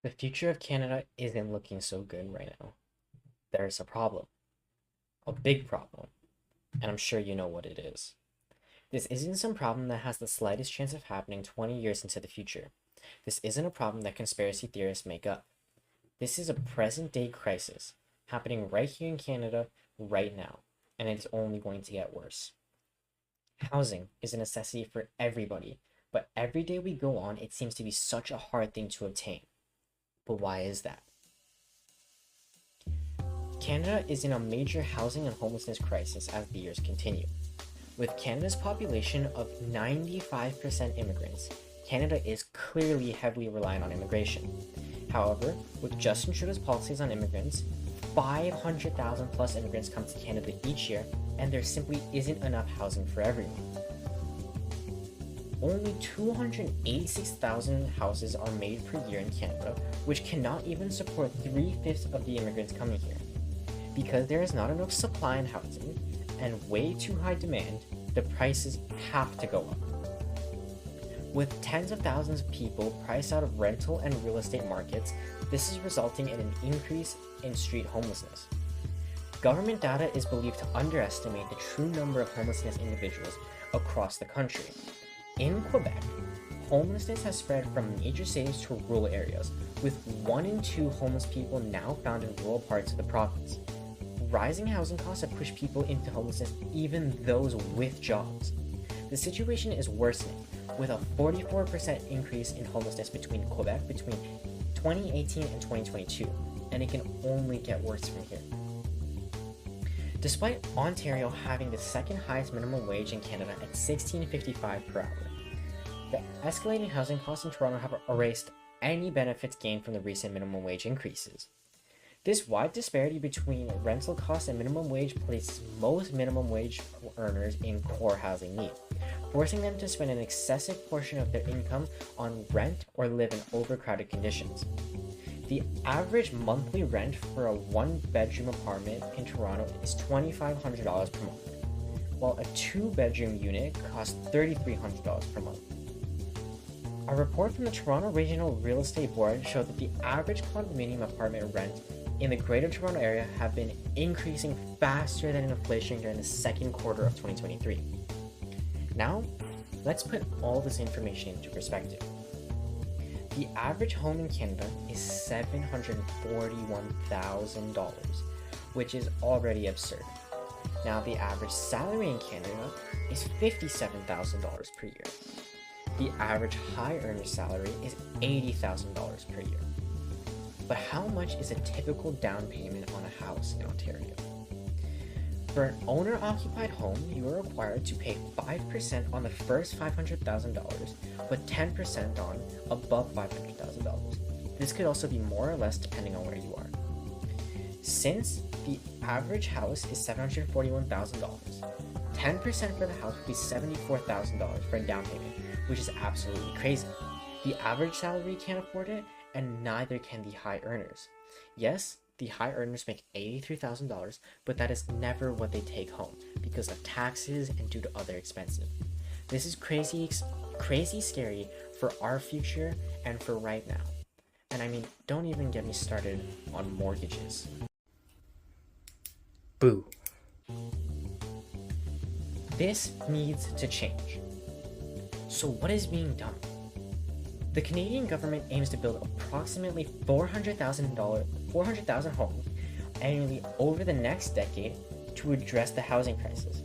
The future of Canada isn't looking so good right now. There's a problem, a big problem, and I'm sure you know what it is. This isn't some problem that has the slightest chance of happening 20 years into the future. This isn't a problem that conspiracy theorists make up. This is a present day crisis happening right here in Canada right now, and it's only going to get worse. Housing is a necessity for everybody, but every day we go on, it seems to be such a hard thing to obtain. But why is that? Canada is in a major housing and homelessness crisis as the years continue. With Canada's population of 95% immigrants, Canada is clearly heavily reliant on immigration. However, with Justin Trudeau's policies on immigrants, 500,000 plus immigrants come to Canada each year, and there simply isn't enough housing for everyone. Only 286,000 houses are made per year in Canada, which cannot even support 3/5 of the immigrants coming here. Because there is not enough supply in housing and way too high demand, the prices have to go up. With tens of thousands of people priced out of rental and real estate markets, this is resulting in an increase in street homelessness. Government data is believed to underestimate the true number of homelessness individuals across the country. In Quebec, homelessness has spread from major cities to rural areas, with 1 in 2 homeless people now found in rural parts of the province. Rising housing costs have pushed people into homelessness, even those with jobs. The situation is worsening, with a 44% increase in homelessness between Quebec between 2018 and 2022, and it can only get worse from here. Despite Ontario having the second highest minimum wage in Canada at $16.55 per hour, the escalating housing costs in Toronto have erased any benefits gained from the recent minimum wage increases. This wide disparity between rental costs and minimum wage places most minimum wage earners in core housing need, forcing them to spend an excessive portion of their income on rent or live in overcrowded conditions. The average monthly rent for a 1-bedroom apartment in Toronto is $2,500 per month, while a 2-bedroom unit costs $3,300 per month. A report from the Toronto Regional Real Estate Board showed that the average condominium apartment rent in the Greater Toronto Area have been increasing faster than inflation during the second quarter of 2023. Now, let's put all this information into perspective. The average home in Canada is $741,000, which is already absurd. Now, the average salary in Canada is $57,000 per year. The average high earner salary is $80,000 per year. But how much is a typical down payment on a house in Ontario? For an owner-occupied home, you are required to pay 5% on the first $500,000, but 10% on above $500,000. This could also be more or less depending on where you are. Since the average house is $741,000, 10% for the house would be $74,000 for a down payment, which is absolutely crazy. The average salary can't afford it, and neither can the high earners. Yes, the high earners make $83,000, but that is never what they take home because of taxes and due to other expenses. This is crazy scary for our future and for right now. And I mean, don't even get me started on mortgages. Boo. This needs to change. So what is being done? The Canadian government aims to build approximately 400,000 homes annually over the next decade to address the housing crisis.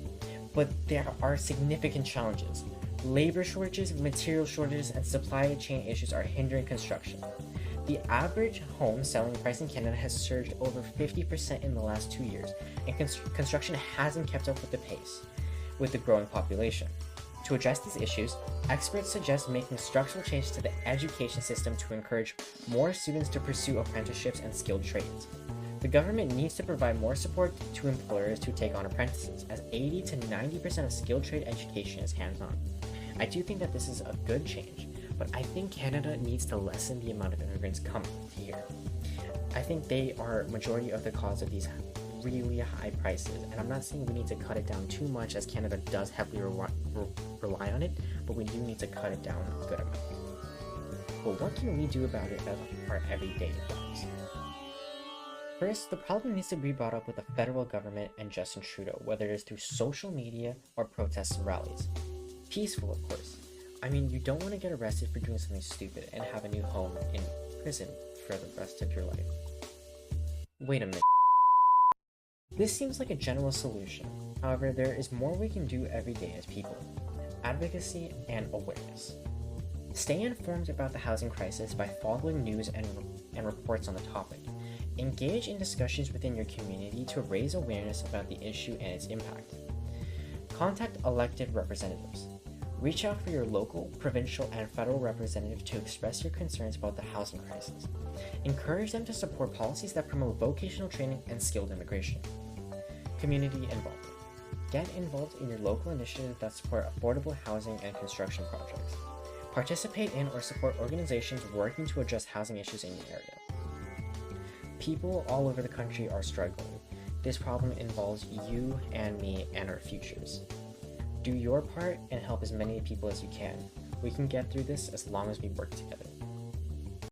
But there are significant challenges. Labor shortages, material shortages, and supply chain issues are hindering construction. The average home selling price in Canada has surged over 50% in the last 2 years, and construction hasn't kept up with the pace with the growing population. To address these issues, experts suggest making structural changes to the education system to encourage more students to pursue apprenticeships and skilled trades. The government needs to provide more support to employers to take on apprentices, as 80 to 90% of skilled trade education is hands-on. I do think that this is a good change, but I think Canada needs to lessen the amount of immigrants coming here. I think they are majority of the cause of these really high prices, and I'm not saying we need to cut it down too much, as Canada does heavily rely on it, but we do need to cut it down a good amount. but what can we do about it in our everyday lives? First, the problem needs to be brought up with the federal government and Justin Trudeau, whether it is through social media or protests and rallies. Peaceful, of course. I mean, you don't want to get arrested for doing something stupid and have a new home in prison for the rest of your life. Wait a minute. This seems like a general solution. However, there is more we can do every day as people. Advocacy and awareness. Stay informed about the housing crisis by following news and reports on the topic. Engage in discussions within your community to raise awareness about the issue and its impact. Contact elected representatives. Reach out for your local, provincial, and federal representative to express your concerns about the housing crisis. Encourage them to support policies that promote vocational training and skilled immigration. Community involvement. Get involved in your local initiatives that support affordable housing and construction projects. Participate in or support organizations working to address housing issues in your area. People all over the country are struggling. This problem involves you and me and our futures. Do your part and help as many people as you can. We can get through this as long as we work together.